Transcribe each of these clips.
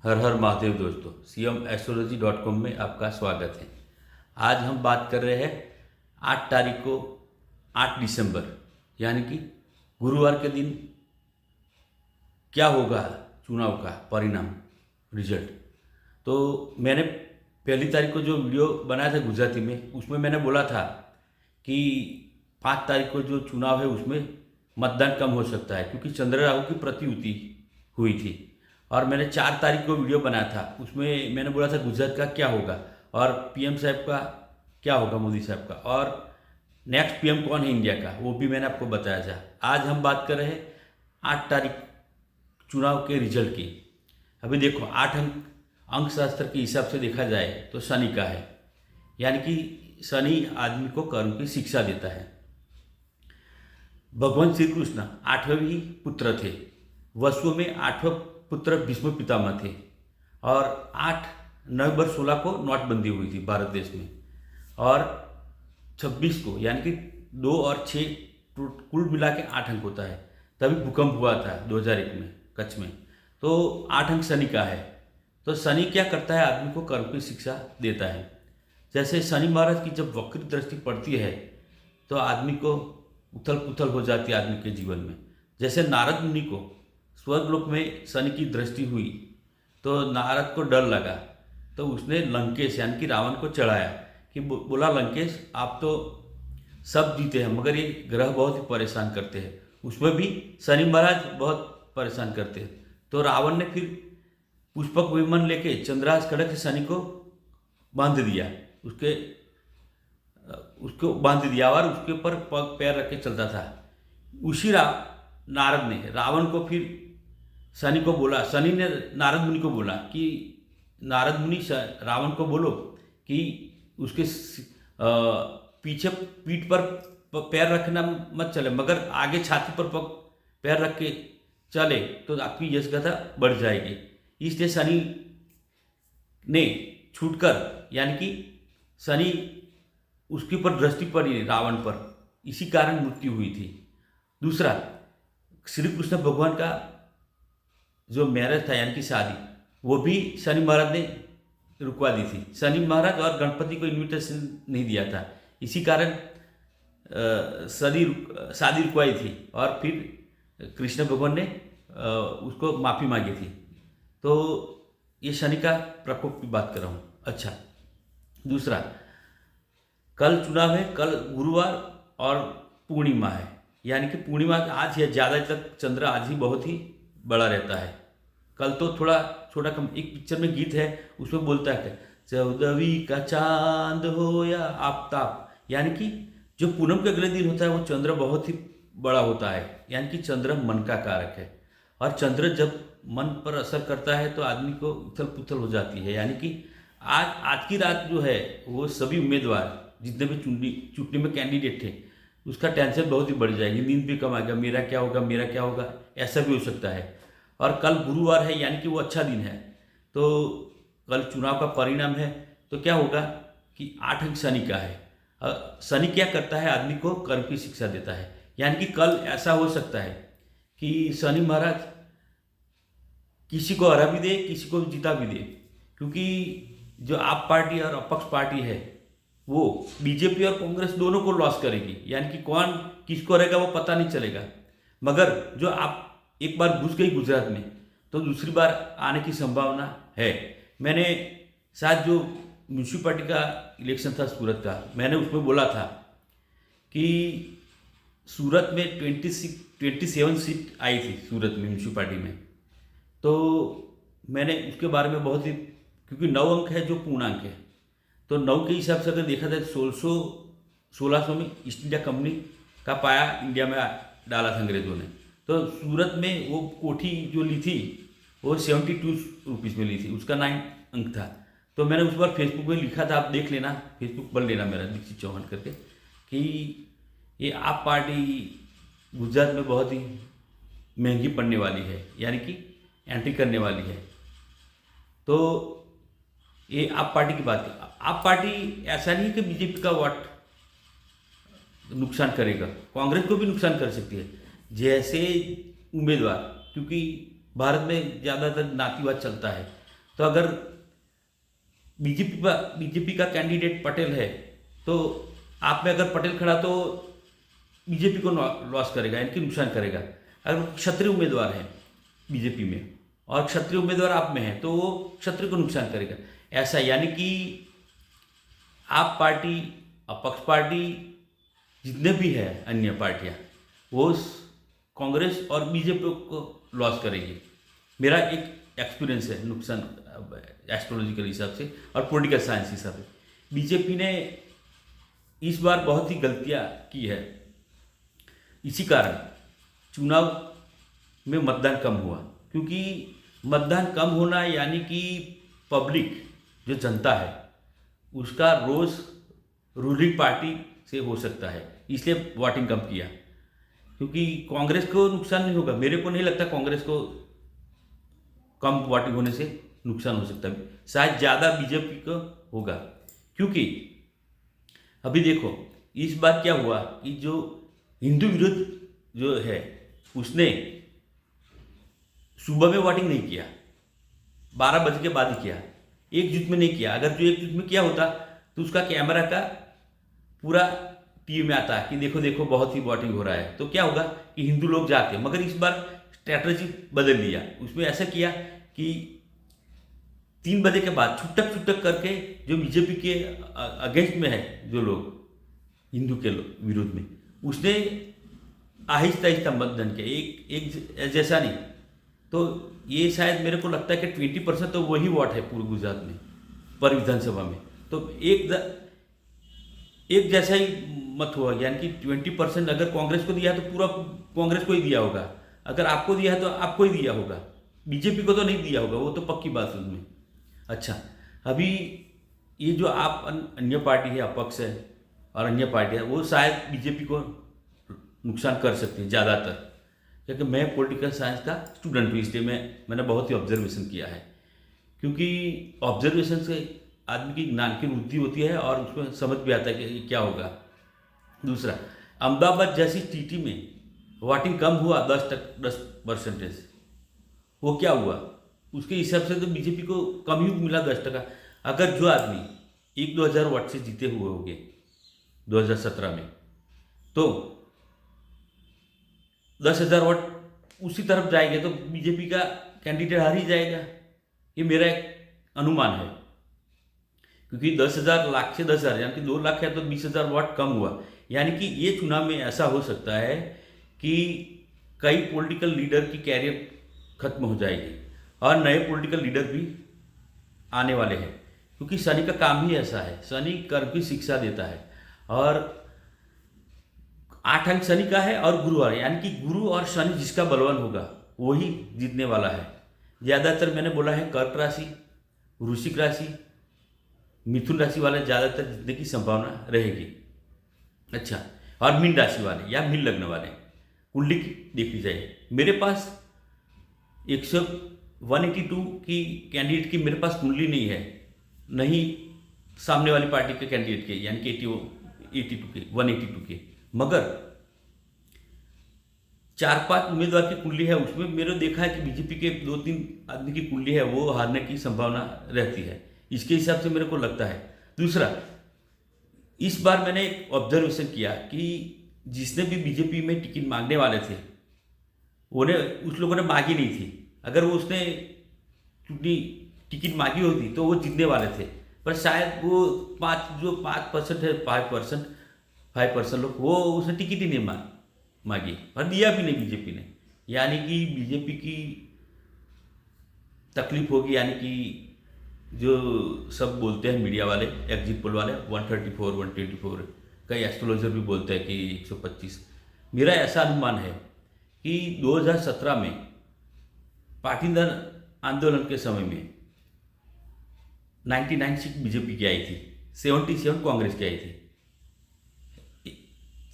हर हर महादेव दोस्तों, cmastrology.com में आपका स्वागत है। आज हम बात कर रहे हैं 8 तारीख को 8 दिसंबर यानी कि गुरुवार के दिन क्या होगा चुनाव का परिणाम रिजल्ट। तो मैंने पहली तारीख को जो वीडियो बनाया था गुजराती में, उसमें मैंने बोला था कि 5 तारीख को जो चुनाव है उसमें मतदान कम हो सकता है क्योंकि चंद्र राहु की प्रतियुति हुई थी। और मैंने 4 तारीख को वीडियो बनाया था, उसमें मैंने बोला था गुजरात का क्या होगा और पीएम साहब का क्या होगा, मोदी साहब का, और नेक्स्ट पीएम कौन है इंडिया का, वो भी मैंने आपको बताया था। आज हम बात कर रहे हैं 8 तारीख चुनाव के रिजल्ट की। अभी देखो 8 अंक शास्त्र के हिसाब से देखा जाए तो शनि का है, यानी कि शनि आदमी को कर्म की शिक्षा देता है। भगवान श्री कृष्ण 8वें ही पुत्र थे। वसु में 8वें पुत्र भीष्म पितामह थे और 8 नवंबर 16 को नोटबंदी हुई थी भारत देश में, और 26 को यानी कि 2 और 6 कुल मिला के 8 अंक होता है। तभी भूकंप हुआ था 2001 में कच्छ में। तो 8 अंक शनि का है। तो शनि क्या करता है, आदमी को कर्म की शिक्षा देता है। जैसे शनि महाराज की जब वक्र दृष्टि पड़ती है तो आदमी को उथल पुथल हो जाती है आदमी के जीवन में। जैसे नारद मुनि को स्वर्गलोक में शनि की दृष्टि हुई तो नारद को डर लगा, तो उसने लंकेश यानी कि रावण को चढ़ाया कि बोला, लंकेश आप तो सब जीते हैं मगर ये ग्रह बहुत ही परेशान करते हैं, उसमें भी शनि महाराज बहुत परेशान करते हैं। तो रावण ने फिर पुष्पक विमान लेके चंद्रास खड़क से शनि को बांध दिया, उसको बांध दिया और उसके ऊपर पग पैर रख के चलता था। उसी नारद ने रावण को फिर शनि को बोला, शनि ने नारद मुनि को बोला कि नारद मुनि रावण को बोलो कि उसके पीछे पीठ पर पैर रखना मत चले, मगर आगे छाती पर पैर रख के चले तो आपकी यश गाथा बढ़ जाएगी। इसलिए शनि ने छूटकर, यानी कि शनि उसके ऊपर दृष्टि पड़ी रावण पर, इसी कारण मृत्यु हुई थी। दूसरा, श्री कृष्ण भगवान का जो मैरिज था यानी कि शादी, वो भी शनि महाराज ने रुकवा दी थी। शनि महाराज और गणपति को इन्विटेशन नहीं दिया था, इसी कारण शादी रुकवाई थी और फिर कृष्ण भगवान ने उसको माफ़ी मांगी थी। तो ये शनि का प्रकोप की बात कर रहा हूँ। अच्छा, दूसरा, कल चुनाव है, कल गुरुवार और पूर्णिमा है, यानी कि पूर्णिमा आज है, ज़्यादा तक चंद्र आज ही बहुत ही बड़ा रहता है। कल तो थोड़ा छोटा कम। एक पिक्चर में गीत है, उसमें बोलता है 14वीं का चांद हो या आफ्ताब, यानी कि जो पूनम के अगले दिन होता है वो चंद्र बहुत ही बड़ा होता है, यानी कि चंद्र मन का कारक है। और चंद्र जब मन पर असर करता है तो आदमी को उथल पुथल हो जाती है। यानी कि आज की रात जो है वो सभी उम्मीदवार जितने भी चुनाव में कैंडिडेट थे उसका टेंशन बहुत ही बढ़ जाएगी, नींद भी कम आएगा, मेरा क्या होगा मेरा क्या होगा, ऐसा भी हो सकता है। और कल गुरुवार है यानी कि वो अच्छा दिन है। तो कल चुनाव का परिणाम है तो क्या होगा कि 8 अंक शनि का है। शनि क्या करता है, आदमी को कर्म की शिक्षा देता है। यानी कि कल ऐसा हो सकता है कि शनि महाराज किसी को हरा भी दे, किसी को जीता भी दे, क्योंकि जो आप पार्टी और अपक्ष पार्टी है वो बीजेपी और कांग्रेस दोनों को लॉस करेगी, यानी कि कौन किसको रहेगा वो पता नहीं चलेगा। मगर जो आप एक बार घुस गई गुजरात में तो दूसरी बार आने की संभावना है। मैंने शायद जो म्यूनसिपैलिटी का इलेक्शन था सूरत का, मैंने उसमें बोला था कि सूरत में 27 सीट आई थी सूरत में म्यूनसिपैलिटी में। तो मैंने उसके बारे में बहुत ही, क्योंकि 9 अंक है जो पूर्णांक है, तो 9 के हिसाब से अगर देखा जाए 1600 में ईस्ट इंडिया कंपनी का पाया इंडिया में डाला था अंग्रेजों ने। तो सूरत में वो कोठी जो ली थी वो 72 रुपीज़ में ली थी, उसका 9 अंक था। तो मैंने उस बार फेसबुक में लिखा था, आप देख लेना, फेसबुक पर लेना मेरा दीक्षित चौहान करके, कि ये आप पार्टी गुजरात में बहुत ही महंगी पड़ने वाली है, यानी कि एंट्री करने वाली है। तो ये आप पार्टी की बात है। आप पार्टी ऐसा नहीं कि बीजेपी का वोट नुकसान करेगा, कांग्रेस को भी नुकसान कर सकती है। जैसे उम्मीदवार, क्योंकि भारत में ज़्यादातर नातीवाद चलता है, तो अगर बीजेपी का कैंडिडेट पटेल है तो आप में अगर पटेल खड़ा तो बीजेपी को लॉस करेगा, इनकी नुकसान करेगा। अगर क्षत्रिय उम्मीदवार है बीजेपी में और क्षत्रिय उम्मीदवार आप में है तो वो क्षत्रिय को नुकसान करेगा। ऐसा यानी कि आप पार्टी, अपक्ष पार्टी, जितने भी है अन्य पार्टियां, वो कांग्रेस और बीजेपी को लॉस करेगी। मेरा एक एक्सपीरियंस है नुकसान एस्ट्रोलॉजिकल हिसाब से और पॉलिटिकल साइंस हिसाब से। बीजेपी ने इस बार बहुत ही गलतियां की है, इसी कारण चुनाव में मतदान कम हुआ। क्योंकि मतदान कम होना यानी कि पब्लिक जो जनता है उसका रोज रूलिंग पार्टी से हो सकता है, इसलिए वोटिंग कम किया। क्योंकि कांग्रेस को नुकसान नहीं होगा, मेरे को नहीं लगता कांग्रेस को कम वोटिंग होने से नुकसान हो सकता है, शायद ज़्यादा बीजेपी को होगा। क्योंकि अभी देखो इस बार क्या हुआ कि जो हिंदू विरोध जो है उसने सुबह में वोटिंग नहीं किया, 12 बजे के बाद ही किया, एकजुट में नहीं किया। अगर जो एकजुट में किया होता तो उसका कैमरा का पूरा टीवी में आता कि देखो देखो बहुत ही वोटिंग हो रहा है, तो क्या होगा कि हिंदू लोग जाते। मगर इस बार स्ट्रैटेजी बदल लिया, उसमें ऐसा किया कि 3 बजे के बाद छुटक छुटक करके जो बीजेपी के अगेंस्ट में है जो लोग हिंदू के विरोध में, उसने आहिस्ता आहिस्ता मतदान किया, एक जैसा नहीं। तो ये शायद मेरे को लगता है कि 20% तो वही वोट है पूरे गुजरात में पर विधानसभा में, तो एक जैसा ही मत हुआ। यानी कि 20% अगर कांग्रेस को दिया है तो पूरा कांग्रेस को ही दिया होगा, अगर आपको दिया है तो आपको ही दिया होगा, बीजेपी को तो नहीं दिया होगा, वो तो पक्की बात है उसमें। अच्छा, अभी ये जो आप अन्य पार्टी है, अपक्ष है और अन्य पार्टी है, वो शायद बीजेपी को नुकसान कर सकती है ज़्यादातर। क्योंकि मैं पॉलिटिकल साइंस का स्टूडेंट हूँ, इसलिए मैंने बहुत ही ऑब्जर्वेशन किया है। क्योंकि ऑब्जर्वेशन से आदमी की ज्ञान की वृद्धि होती है और उसमें समझ भी आता है कि क्या होगा। दूसरा, अहमदाबाद जैसी सिटी में वोटिंग कम हुआ 10%। वो क्या हुआ, उसके हिसाब से तो बीजेपी को कम ही मिला 10%। अगर जो आदमी 1-2 हज़ार वोट से जीते हुए होंगे 2017 में, तो 10,000 वोट उसी तरफ जाएंगे तो बीजेपी का कैंडिडेट हार ही जाएगा। ये मेरा एक अनुमान है। क्योंकि 10,000 लाख से 10,000 यानी कि 2 लाख है तो 20,000 वोट कम हुआ। यानी कि ये चुनाव में ऐसा हो सकता है कि कई पॉलिटिकल लीडर की कैरियर खत्म हो जाएगी और नए पॉलिटिकल लीडर भी आने वाले हैं। क्योंकि शनि का काम ही ऐसा है, शनि कर्म की शिक्षा देता है और 8 अंक शनि का है और गुरुवार, यानी कि गुरु और शनि जिसका बलवान होगा वही जीतने वाला है। ज़्यादातर मैंने बोला है कर्क राशि, वृश्चिक राशि, मिथुन राशि वाले ज़्यादातर जीतने की संभावना रहेगी। अच्छा, और मीन राशि वाले या मीन लग्न वाले कुंडली देखी जाए, मेरे पास 182 की कैंडिडेट की मेरे पास कुंडली नहीं है, नहीं सामने वाली पार्टी के कैंडिडेट के, यानी कि 182 के। मगर 4-5 उम्मीदवार की कुंडली है, उसमें मेरे देखा है कि बीजेपी के 2-3 आदमी की कुंडली है, वो हारने की संभावना रहती है। इसके हिसाब से मेरे को लगता है। दूसरा, इस बार मैंने एक ऑब्जर्वेशन किया कि जिसने भी बीजेपी में टिकट मांगने वाले थे उस लोगों ने मांगी नहीं थी। अगर वो उसने टिकट मांगी होती तो वो जीतने वाले थे, पर शायद वो 5% है, 5% लोग, वो उसने टिकट ही नहीं मांगी और दिया भी नहीं बीजेपी ने। यानी कि बीजेपी की तकलीफ होगी, यानी कि जो सब बोलते हैं मीडिया वाले, एग्जिट पोल वाले 134, 124, कई एस्ट्रोलॉजर भी बोलते हैं कि 125। मेरा ऐसा अनुमान है कि 2017 में पाटीदार आंदोलन के समय में 99 सीट बीजेपी की आई थी, 77 कांग्रेस की आई थी,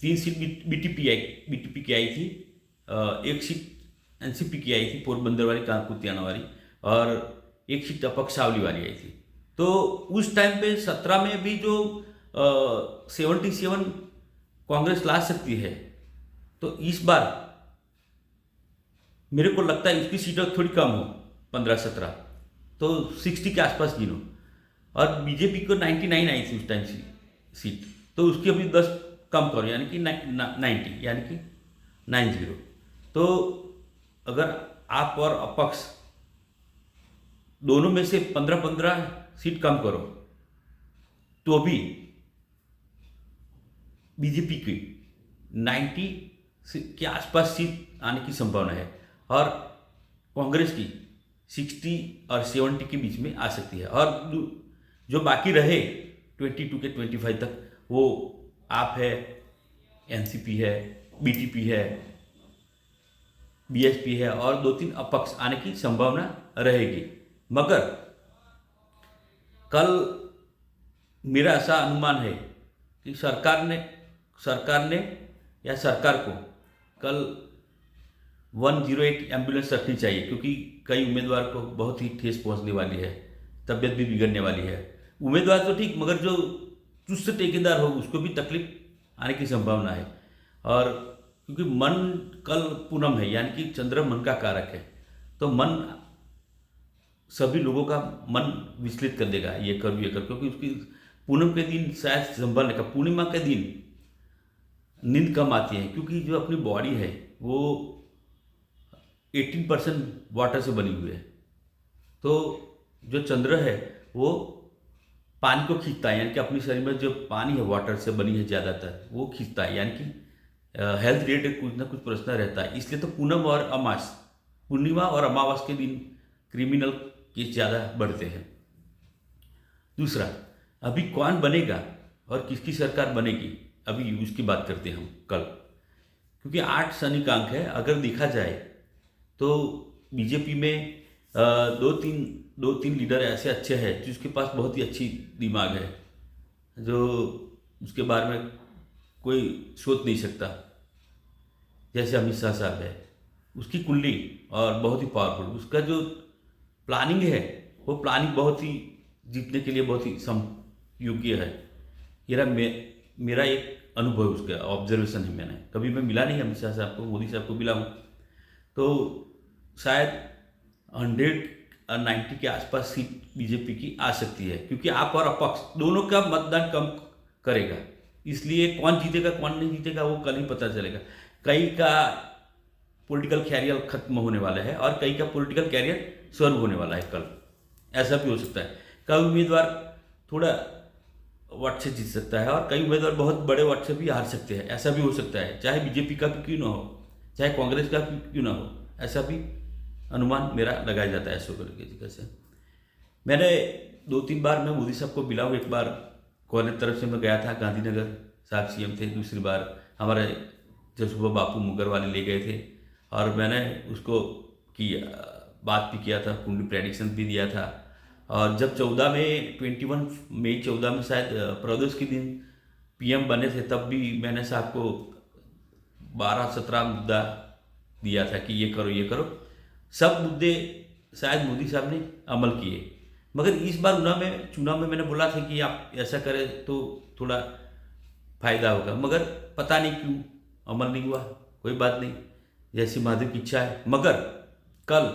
3 सीट बीटीपी की आई थी, 1 सीट एनसीपी की आई थी, पोरबंदर वाली, कानपुर वाली, और 1 सीट अपक्षावली वाली आई थी। तो उस टाइम पे 17 में भी जो 77 कांग्रेस ला सकती है, तो इस बार मेरे को लगता है इसकी सीटें थोड़ी कम हो, 15-17। तो 60 के आसपास गिनो। और बीजेपी को 99 आई थी उस टाइम सीट, तो उसकी अभी 10 कम करो, यानी कि 90, यानी कि 90। तो अगर आप और अपक्ष दोनों में से 15-15 सीट कम करो तो भी बीजेपी की 90 के आसपास सीट आने की संभावना है, और कांग्रेस की 60 और 70 के बीच में आ सकती है। और जो बाकी रहे 22 के 25 तक, वो आप है, एनसीपी है, बीटीपी है, बीएसपी है, और 2-3 अपक्ष आने की संभावना रहेगी। मगर कल मेरा ऐसा अनुमान है कि सरकार ने या सरकार को कल 108 एम्बुलेंस रखनी चाहिए, क्योंकि कई उम्मीदवार को बहुत ही ठेस पहुंचने वाली है, तबीयत भी बिगड़ने वाली है। उम्मीदवार तो ठीक, मगर जो चुस्त ठेकेदार हो उसको भी तकलीफ आने की संभावना है। और क्योंकि मन कल पूनम है, यानी कि चंद्र मन का कारक है, तो मन सभी लोगों का मन विचलित कर देगा, ये कर, क्योंकि उसकी पूनम के दिन शायद संभलने का, पूर्णिमा के दिन नींद कम आती है, क्योंकि जो अपनी बॉडी है वो 18% वाटर से बनी हुई है। तो जो चंद्र है वो पानी को खींचता है, यानी कि अपने शरीर में जो पानी है वाटर से बनी है ज़्यादातर, वो खींचता है, यानी कि हेल्थ रिलेटेड कुछ ना कुछ प्रश्न रहता है। इसलिए तो पूनम और अमास, पूर्णिमा और अमावस के दिन क्रिमिनल केस ज़्यादा बढ़ते हैं। दूसरा, अभी कौन बनेगा और किसकी सरकार बनेगी, अभी उसकी बात करते हैं हम कल, क्योंकि 8 शनि का अंक है। अगर देखा जाए तो बीजेपी में दो तीन लीडर ऐसे अच्छे हैं जिसके पास बहुत ही अच्छी दिमाग है, जो उसके बारे में कोई सोच नहीं सकता। जैसे अमित शाह साहब है, उसकी कुंडली और बहुत ही पावरफुल, उसका जो प्लानिंग है वो प्लानिंग बहुत ही जीतने के लिए बहुत ही योग्य है। मेरा एक अनुभव उसका ऑब्जर्वेशन है। मैंने कभी मैं मिला नहीं अमित शाह साहब को, मोदी साहब को मिला हूँ, तो शायद 190 के आसपास सीट बीजेपी की आ सकती है, क्योंकि आप और अपक्ष दोनों का मतदान कम करेगा। इसलिए कौन जीतेगा कौन नहीं जीतेगा वो कल ही पता चलेगा। कई का पॉलिटिकल कैरियर खत्म होने वाला है और कई का पॉलिटिकल कैरियर शुरू होने वाला है कल, ऐसा भी हो सकता है। कई उम्मीदवार थोड़ा वोट से जीत सकता है और कई उम्मीदवार बहुत बड़े वोट से भी हार सकते हैं, ऐसा भी हो सकता है। चाहे बीजेपी का क्यों ना हो, चाहे कांग्रेस का क्यों ना हो, ऐसा भी अनुमान मेरा लगाया जाता है ऐसो करके जगह से। मैंने 2-3 बार मैं मोदी साहब को मिला हूँ। एक बार कॉलेज तरफ से मैं गया था, गांधीनगर साहब सीएम थे। दूसरी बार हमारे जसुबा बापू मुगर वाले ले गए थे और मैंने उसको बात भी किया था, कुंडली प्रेडिक्शन भी दिया था। और जब 21 मई 14 में शायद प्रदोष के दिन पीएम बने थे, तब भी मैंने साहब को 12-17 मुद्दा दिया था कि ये करो। सब मुद्दे शायद मोदी साहब ने अमल किए, मगर इस बार चुनाव में मैंने बोला था कि आप ऐसा करें तो थोड़ा फायदा होगा, मगर पता नहीं क्यों अमल नहीं हुआ। कोई बात नहीं, जैसी महादेव की इच्छा है। मगर कल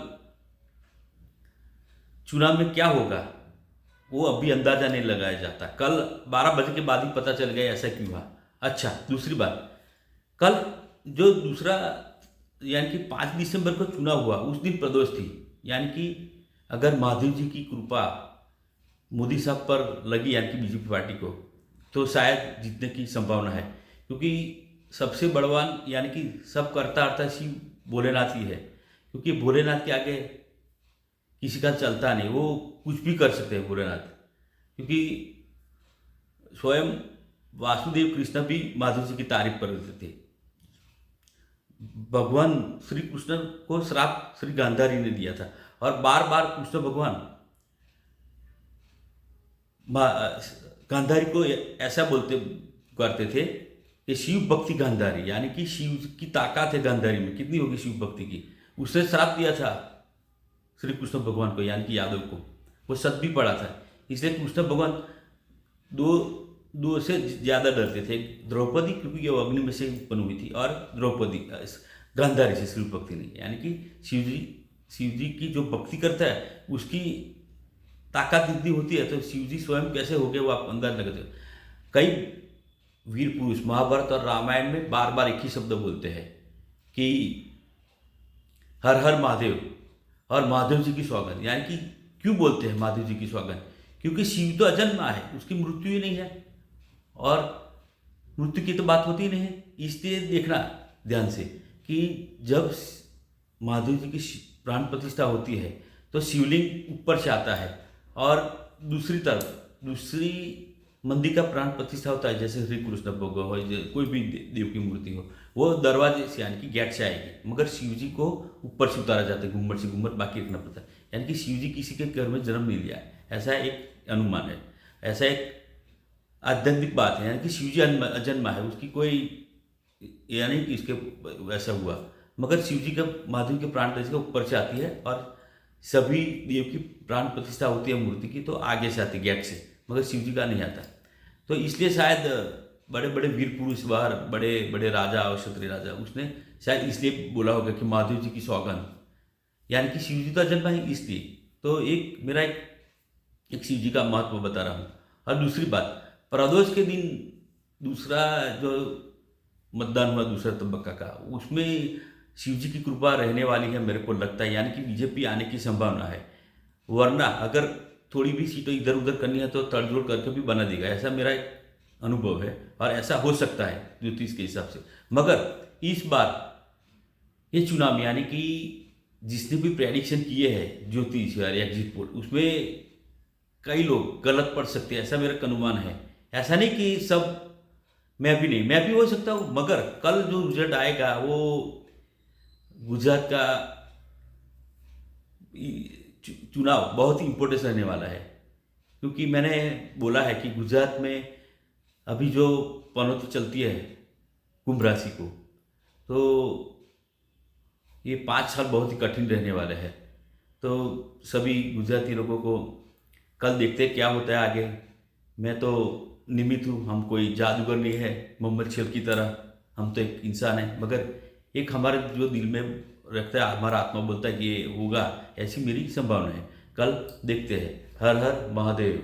चुनाव में क्या होगा वो अभी अंदाजा नहीं लगाया जाता। कल 12 बजे के बाद ही पता चल गया ऐसा क्यों हुआ। अच्छा, दूसरी बात, कल जो दूसरा यानी कि 5 दिसंबर को चुनाव हुआ, उस दिन प्रदोष थी, यानी कि अगर महादेव जी की कृपा मोदी साहब पर लगी, यानी कि बीजेपी पार्टी को, तो शायद जीतने की संभावना है। क्योंकि सबसे बड़वान यानी कि सब करता हरता शिव भोलेनाथ ही है, क्योंकि भोलेनाथ के आगे किसी का चलता नहीं, वो कुछ भी कर सकते हैं भोलेनाथ। क्योंकि स्वयं वासुदेव कृष्ण भी माधव जी की तारीफ कर रहे थे। भगवान श्री कृष्ण को श्राप श्री गांधारी ने दिया था और बार बार कृष्ण भगवान गांधारी को ऐसा करते थे कि शिव भक्ति गांधारी, यानी कि शिव की ताकत है गांधारी में, कितनी होगी शिव भक्ति की। उसने श्राप दिया था श्री कृष्ण भगवान को, यानी कि यादव को, वो सत भी पड़ा था। इसलिए कृष्ण भगवान दो से ज़्यादा डरते थे। द्रौपदी, क्योंकि वो अग्नि में से उत्पन्न हुई थी, और द्रौपदी गांधारी से शिव भक्ति नहीं, यानी कि शिव जी की जो भक्ति करता है उसकी ताकत इतनी होती है तो शिव जी स्वयं कैसे हो गए वो आप अंदर लगते हो। कई वीर पुरुष महाभारत और रामायण में बार बार एक ही शब्द बोलते हैं कि हर हर महादेव और महादेव जी की सौगंध। यानी कि क्यों बोलते हैं महादेव जी की सौगंध? क्योंकि शिव तो अजन्मा है, उसकी मृत्यु ही नहीं है और मृत्यु की तो बात होती ही नहीं है। इसलिए देखना ध्यान से कि जब महादेव जी की प्राण प्रतिष्ठा होती है तो शिवलिंग ऊपर से आता है और दूसरी तरफ दूसरी मंदिर का प्राण प्रतिष्ठा होता है, जैसे श्री कृष्ण भगवान हो, कोई भी देव की मूर्ति हो, वो दरवाजे से यानी कि गेट से आएगी, मगर शिव जी को ऊपर से उतारा जाता है, गुम्बद से गुम्बद बाकी रखना पड़ता है। यानी कि शिव जी किसी के घर में जन्म नहीं लिया है, ऐसा एक अनुमान है, ऐसा एक आध्यात्मिक बात है। यानी कि शिव जी अजन्मा है, उसकी कोई यानी कि इसके वैसा हुआ, मगर शिव जी का महादेव के प्राण प्रतिष्ठा ऊपर से आती है और सभी देव की प्राण प्रतिष्ठा होती है मूर्ति की तो आगे से आती है गेट से, मगर शिव जी का नहीं आता। तो इसलिए शायद बड़े बड़े वीर पुरुष बाहर, बड़े बड़े राजा और क्षत्रिय राजा, उसने शायद इसलिए बोला होगा कि महादेव जी की सौगंध, यानी कि शिव जी का जन्म है इसलिए। तो एक मेरा एक शिव जी का महत्व बता रहा हूँ। और दूसरी बात, प्रदोष के दिन दूसरा जो मतदान हुआ दूसरा तबक्का का, उसमें शिव जी की कृपा रहने वाली है मेरे को लगता है, यानी कि बीजेपी आने की संभावना है। वरना अगर थोड़ी भी सीटें इधर उधर करनी है तो तड़जोड़ करके भी बना देगा, ऐसा मेरा एक अनुभव है और ऐसा हो सकता है ज्योतिष के हिसाब से। मगर इस बार ये चुनाव यानी कि जिसने भी प्रेडिक्शन किए हैं ज्योतिष या एग्जिट पोल, उसमें कई लोग गलत पढ़ सकते हैं, ऐसा मेरा अनुमान है। ऐसा नहीं कि सब, मैं भी हो सकता हूँ, मगर कल जो रिजल्ट आएगा वो गुजरात का चुनाव बहुत ही इम्पोर्टेंस रहने वाला है। क्योंकि मैंने बोला है कि गुजरात में अभी जो पनौती चलती है कुंभ राशि को, तो ये 5 साल बहुत ही कठिन रहने वाले हैं। तो सभी गुजराती लोगों को कल देखते हैं क्या होता है आगे। मैं तो निमित्त हूँ, हम कोई जादूगर नहीं है मोहम्मद शैल की तरह, हम तो एक इंसान है, मगर एक हमारे जो दिल में रखता है, हमारा आत्मा बोलता है कि ये होगा, ऐसी मेरी संभावना है। कल देखते हैं। हर हर महादेव।